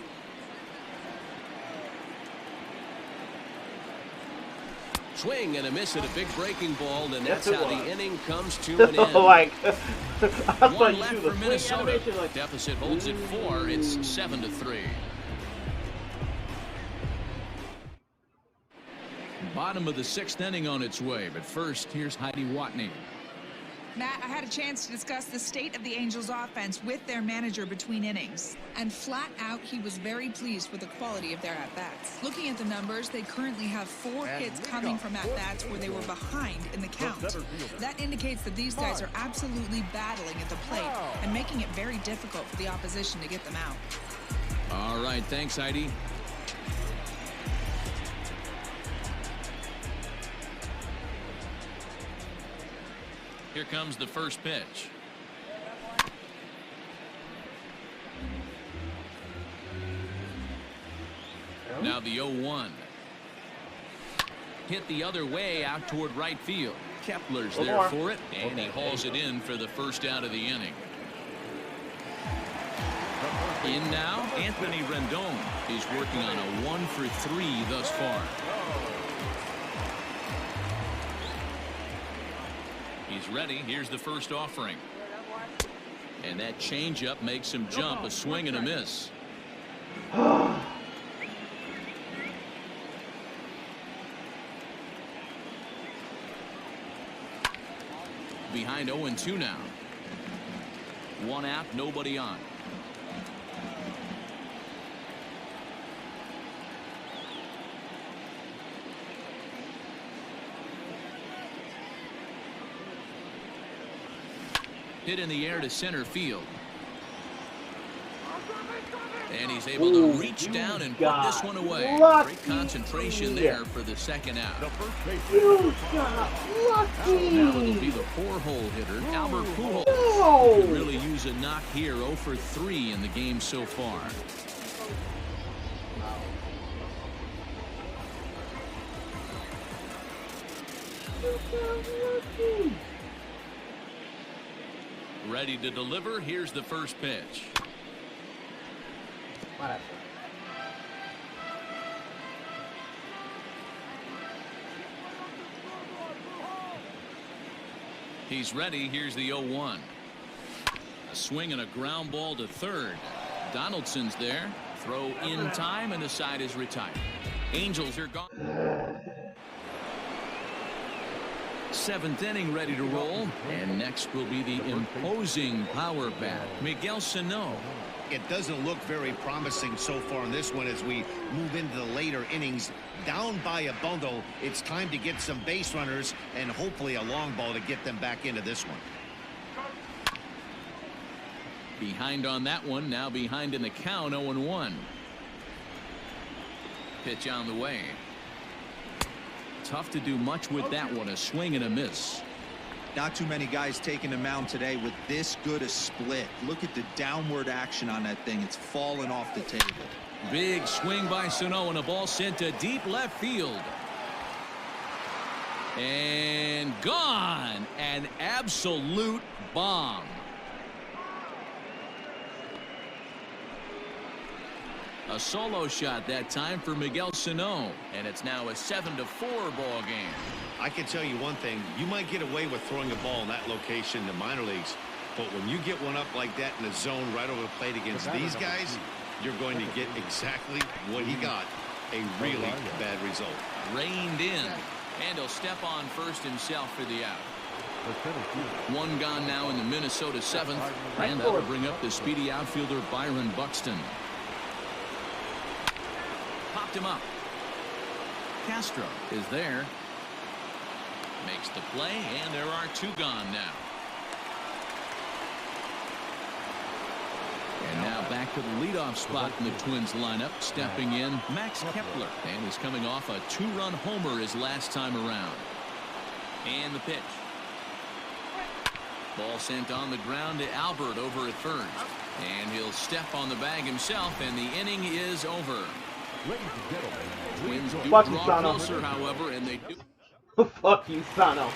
Swing and a miss at a big breaking ball, and that's how the inning comes to an end. Like, one left for Minnesota. Like... Deficit holds at 4. It's 7-3. Bottom of the 6th inning on its way, but first, here's Heidi Watney. Matt, I had a chance to discuss the state of the Angels offense with their manager between innings. And flat out, he was very pleased with the quality of their at-bats. Looking at the numbers, they currently have 4 hits coming from at-bats where they were behind in the count. That indicates that these guys are absolutely battling at the plate and making it very difficult for the opposition to get them out. All right, thanks, Heidi. Here comes the first pitch. Now the 0-1. Hit the other way out toward right field. Kepler's there for it, and he hauls it in for the first out of the inning. In now, Anthony Rendon. He's working on a 1 for 3 thus far. He's ready. Here's the first offering. And that changeup makes him jump. A swing and a miss. Behind 0-2 now. 1 out, nobody on. Hit in the air to center field. And he's able to reach down and put this one away. Great concentration there for the second out. You got lucky. Now it'll be the 4-hole hitter, Albert Pujols. He could really use a knock here, 0 for 3 in the game so far. Ready to deliver. Here's the first pitch. He's ready. Here's the 0-1. A swing and a ground ball to third. Donaldson's there. Throw in time, and the side is retired. Angels are gone. 7th inning ready to roll. And next will be the imposing power bat, Miguel Sano. It doesn't look very promising so far in this one as we move into the later innings. Down by a bundle, it's time to get some base runners and hopefully a long ball to get them back into this one. Behind on that one, now behind in the count, 0-1. Pitch on the way. Tough to do much with that one, a swing and a miss. Not too many guys taking the mound today with this good a split. Look at the downward action on that thing. It's falling off the table. Big swing by Sano and a ball sent to deep left field. And gone. An absolute bomb. A solo shot that time for Miguel Sano, and it's now a 7-4 ball game. I can tell you one thing, you might get away with throwing a ball in that location in the minor leagues, but when you get one up like that in the zone right over the plate against these guys, you're going to get exactly what he got, a really bad result. Reined in, and he'll step on first himself for the out. One gone now in the Minnesota 7th, and that'll bring up the speedy outfielder Byron Buxton. Popped him up. Castro is there. Makes the play, and there are 2 gone now. And now back to the leadoff spot in the Twins lineup. Stepping in, Max Kepler. And he's coming off a 2-run homer his last time around. And the pitch. Ball sent on the ground to Albert over at first. And he'll step on the bag himself, and the inning is over. Twins do draw closer, however, and they do. Fuck you, Sano.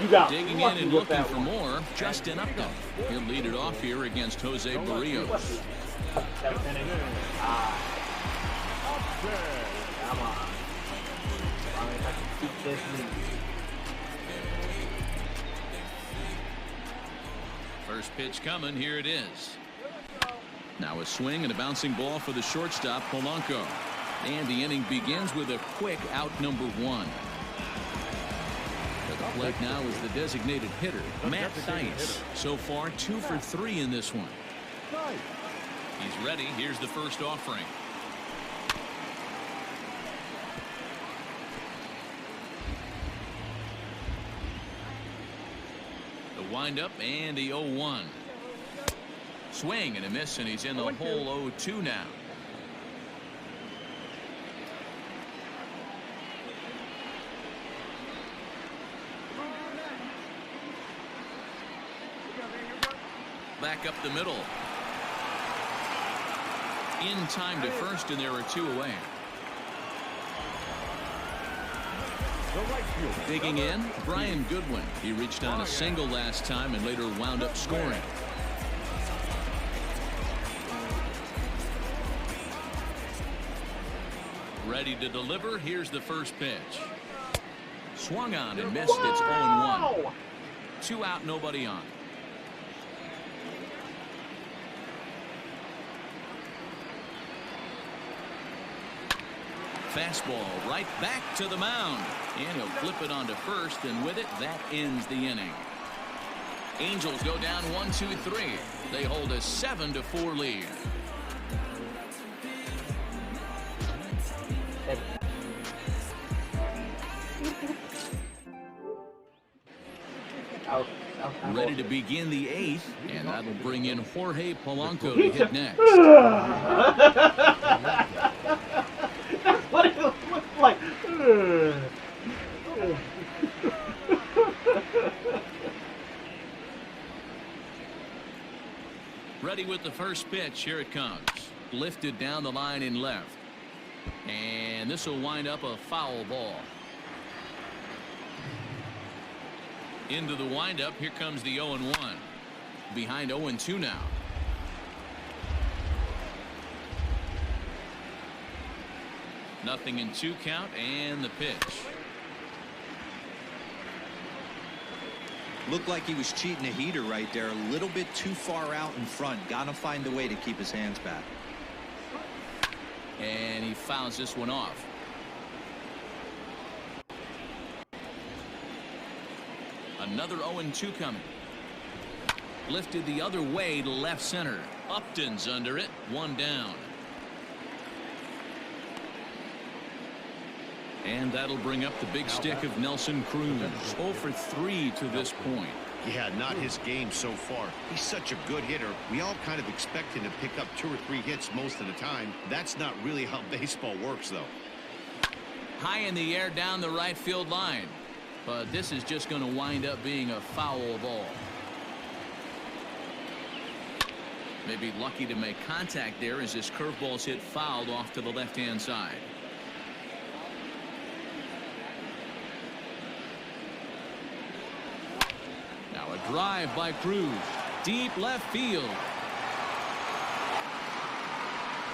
You got digging in and looking for more. Justin Upton. He'll lead it off here against Jose Barrios. Come on. I can keep this lead. First pitch coming. Here it is. Now a swing and a bouncing ball for the shortstop, Polanco. And the inning begins with a quick out number 1. At the plate now is the designated hitter, Matt Thaiss. So far, 2 for 3 in this one. He's ready. Here's the first offering. The windup and the 0-1. Swing and a miss, and he's in the hole 0-2 now. Back up the middle. In time to first, and there are 2 away. Digging in, Brian Goodwin. He reached on a single last time and later wound up scoring. Ready to deliver. Here's the first pitch. Swung on and missed. It's 0-1. 2 out, nobody on. Fastball right back to the mound. And he'll flip it onto first, and with it, that ends the inning. Angels go down 1-2-3. They hold a 7-4 lead. I was Ready to begin the 8th, and that'll bring in Jorge Polanco to hit next. That's what it looks like. Ready with the first pitch. Here it comes. Lifted down the line in left. And this will wind up a foul ball. Into the windup. Here comes the 0-1. Behind 0-2 now. Nothing in 2 count, and the pitch. Looked like he was cheating a heater right there. A little bit too far out in front. Gotta find a way to keep his hands back. And he fouls this one off. Another 0-2 coming. Lifted the other way to left center. Upton's under it. 1 down. And that'll bring up the big stick of Nelson Cruz. 0 for 3 to this point. Yeah, not his game so far. He's such a good hitter. We all kind of expect him to pick up 2 or 3 hits most of the time. That's not really how baseball works, though. High in the air down the right field line. But this is just going to wind up being a foul ball. Maybe lucky to make contact there as this curveball's hit fouled off to the left-hand side. Now a drive by Cruz. Deep left field.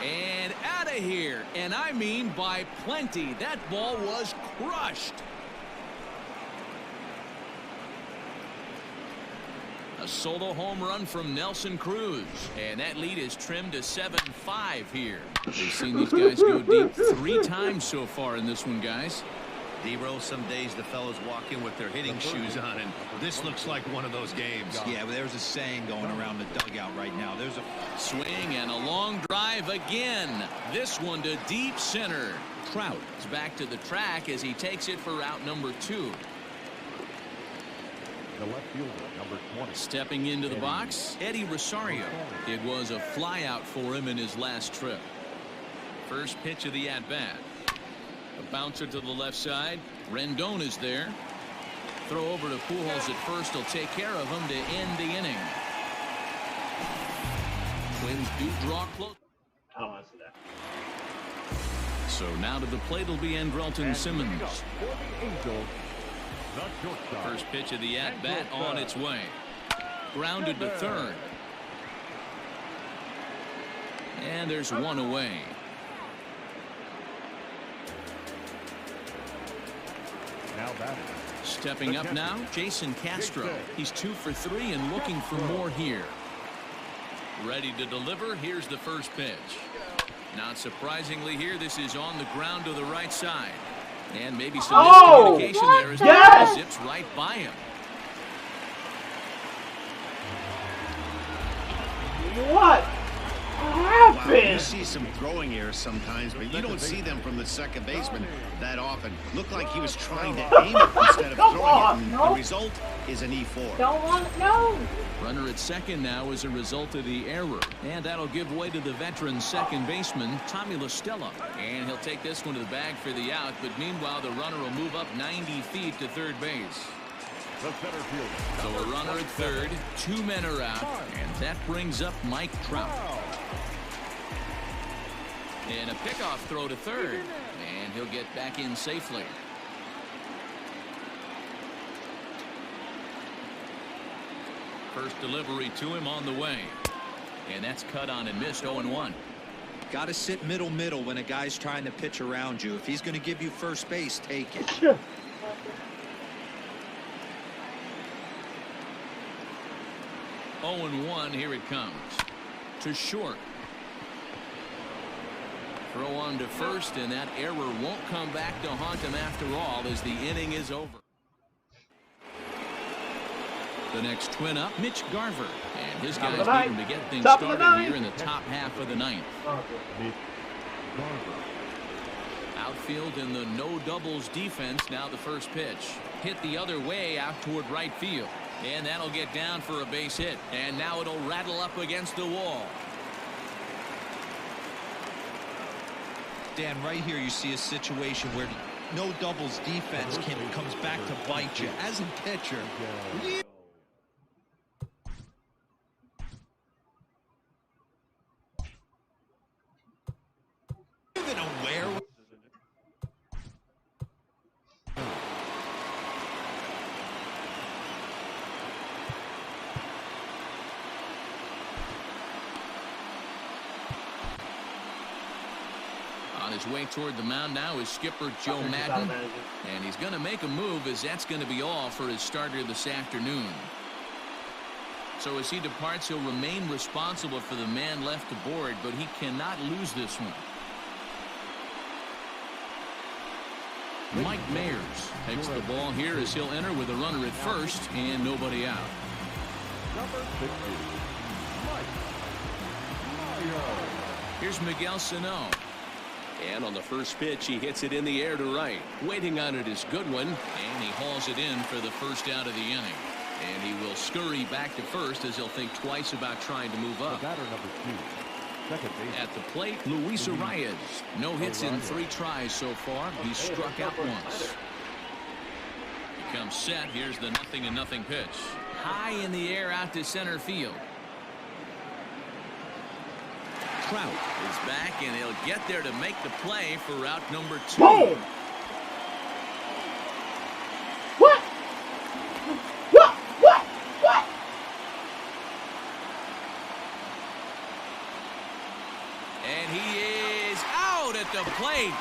And out of here. And I mean by plenty. That ball was crushed. A solo home run from Nelson Cruz. And that lead is trimmed to 7-5 here. We've seen these guys go deep 3 times so far in this one, guys. D-Row, some days the fellas walk in with their hitting shoes on, and this looks like one of those games. Yeah, but there's a saying going around the dugout right now. There's a swing and a long drive again. This one to deep center. Trout is back to the track as he takes it for out number 2. The left fielder, number 20. Stepping into the box, Eddie Rosario. It was a flyout for him in his last trip. First pitch of the at-bat. A bouncer to the left side. Rendon is there. Throw over to Pujols at first. He'll take care of him to end the inning. Twins do draw close. I don't want to see that. So now to the plate will be Andrelton Simmons. First pitch of the at-bat on its way. Grounded to third. And there's one away. Now batting. Stepping up now, Jason Castro. He's 2 for 3 and looking for more here. Ready to deliver. Here's the first pitch. Not surprisingly here, this is on the ground to the right side. And maybe some miscommunication there as the ball zips right by him. What happened? Wow, you see some throwing errors sometimes, but you don't see them from the second baseman that often. Looked like he was trying to aim it instead of throwing it, and the result is an E4. Don't want no. Runner at second now as a result of the error. And that'll give way to the veteran second baseman, Tommy La Stella. And he'll take this one to the bag for the out, but meanwhile the runner will move up 90 feet to third base. The center fielder. So a runner at third, 2 men are out, and that brings up Mike Trout. And a pickoff throw to third, and he'll get back in safely. First delivery to him on the way. And that's cut on and missed. 0-1. Got to sit middle when a guy's trying to pitch around you. If he's going to give you first base, take it. Sure. 0-1. Here it comes. To short. Throw on to first, and that error won't come back to haunt him after all as the inning is over. The next twin up, Mitch Garver. And his guys need him to get things started here in the top half of the ninth. Outfield in the no doubles defense. Now the first pitch. Hit the other way out toward right field. And that'll get down for a base hit. And now it'll rattle up against the wall. Dan, right here you see a situation where no doubles defense comes back to bite you. As a pitcher, even aware. On his way toward the mound now is skipper Joe Madden. And he's going to make a move, as that's going to be all for his starter this afternoon. So as he departs, he'll remain responsible for the man left aboard, but he cannot lose this one. Mike Mayers takes the ball here as he'll enter with a runner at first and nobody out. Number 60, Mike Myers. Here's Miguel Sano. And on the first pitch, he hits it in the air to right. Waiting on it is Goodwin. And he hauls it in for the first out of the inning. And he will scurry back to first as he'll think twice about trying to move up. The batter number 2, second base. At the plate, Luis Arias. No hits in 3 tries so far. He's struck out once. He comes set. Here's the 0-0 pitch. High in the air out to center field. Trout is back, and he'll get there to make the play for route number 2. Boom! What? What? And he is out at the plate,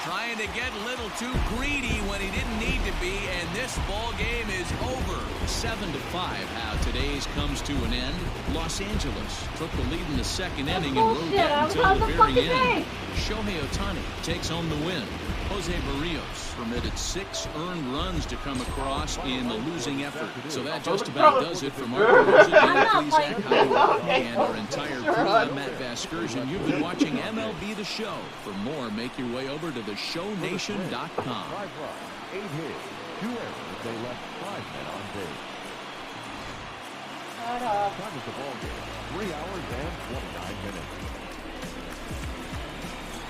trying to get a little too greedy when he didn't need to be, and this ball game is over. 7-5. How today's comes to an end. Los Angeles took the lead in the second inning and rode that until the very end. Shohei Ohtani takes home the win. Jose Barrios permitted 6 earned runs to come across in the losing effort. So that just about does it from our producer, Dan Plesac, and our entire crew. I'm Matt Vasgersian. You've been watching MLB The Show. For more, make your way over to theshownation.com. 5 runs, 8 hits, 2 errors. They left 5 men on base. Time is the ball game. 3 hours and 29 minutes.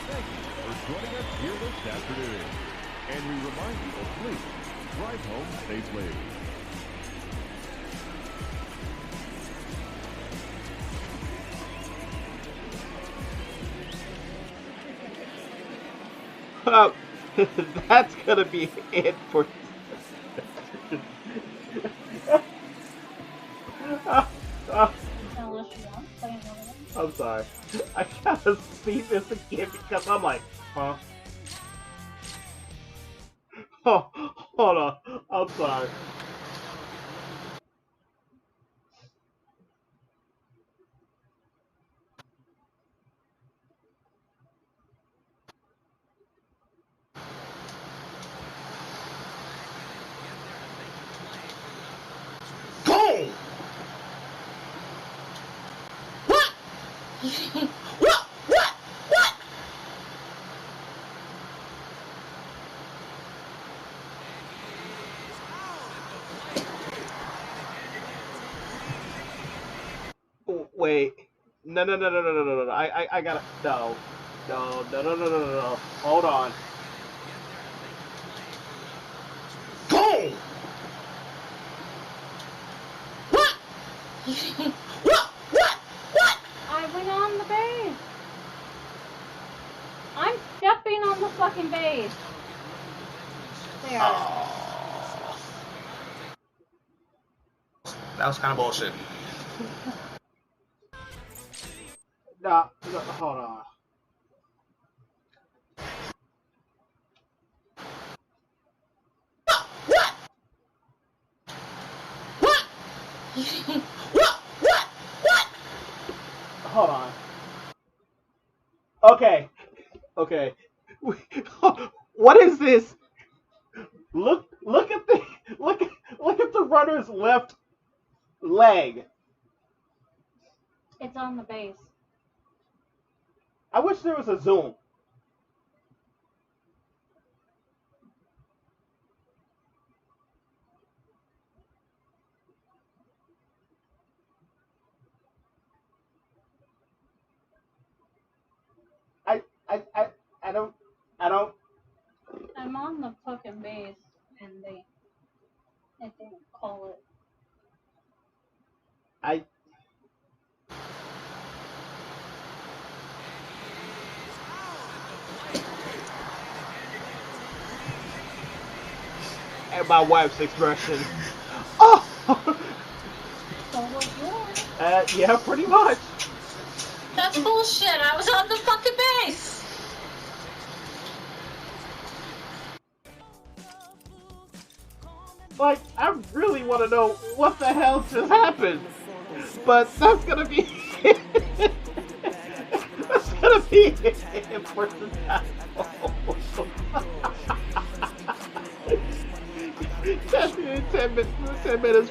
Thank you for joining us here this afternoon. And we remind you to please drive home safely. That's gonna be it for. I'm sorry. I gotta see this again because I'm like, huh? Oh, hold on. I'm sorry. Go! What? What? Oh, wait. No. I gotta. No. Hold on. Go! What? What? I went on the base. I'm stepping on the fucking base. There. Oh. That was kind of bullshit. No, hold on. What? Hold on. Okay. What is this? Look at the runner's left leg. It's on the base. I wish there was a zoom. And my wife's expression. Oh! So was yours. Yeah, pretty much. That's bullshit. I was on the fucking base. Like, I really want to know what the hell just happened. But that's gonna be that's gonna be it for the time. 10 minutes